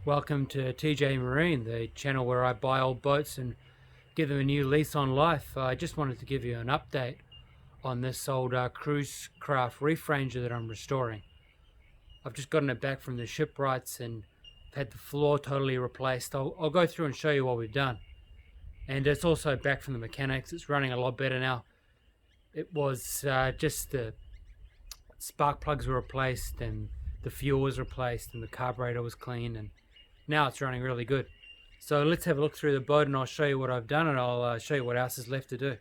Welcome to TJ Marine, the channel where I buy old boats and give them a new lease on life. I just wanted to give you an update on this old Cruise Craft Reef Ranger that I'm restoring. I've just gotten it back from the shipwrights and had the floor totally replaced. I'll go through and show you what we've done. And it's also back from the mechanics. It's running a lot better now. It was just the spark plugs were replaced and the fuel was replaced and the carburetor was clean, and now it's running really good. So let's have a look through the boat and I'll show you what I've done, and I'll show you what else is left to do.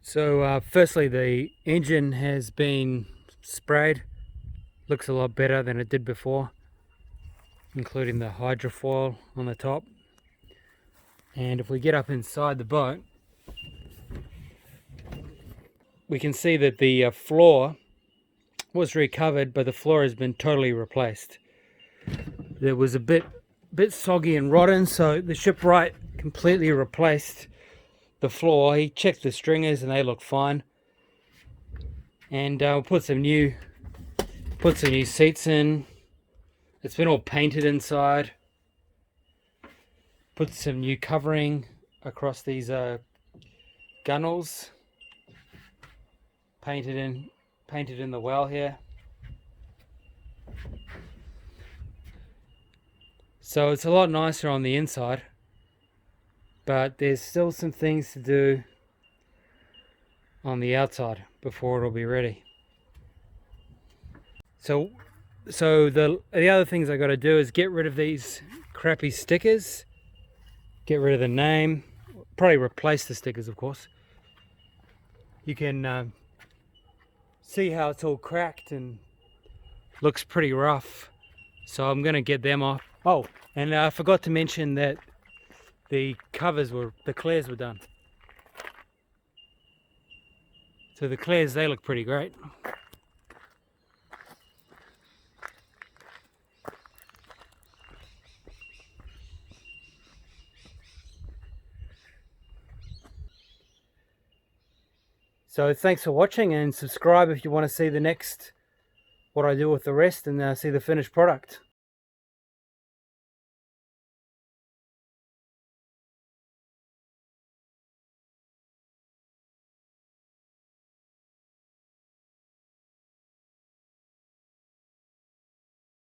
So firstly, the engine has been sprayed. Looks a lot better than it did before, including the hydrofoil on the top. And if we get up inside the boat, we can see that the floor was recovered, but the floor has been totally replaced. There was a bit soggy and rotten, so the shipwright completely replaced the floor. He checked the stringers and they look fine, and put some new seats in. It's been all painted inside. Put some new covering across these gunnels. Painted in the well here. So it's a lot nicer on the inside, but there's still some things to do on the outside before it'll be ready. So the other things I got to do is get rid of these crappy stickers, get rid of the name, probably replace the stickers, of course. You can see how it's all cracked and looks pretty rough, so I'm going to get them off. Oh, and I forgot to mention that the clears were done. So the clears, they look pretty great. So thanks for watching, and subscribe if you want to see the next, what I do with the rest, and see the finished product.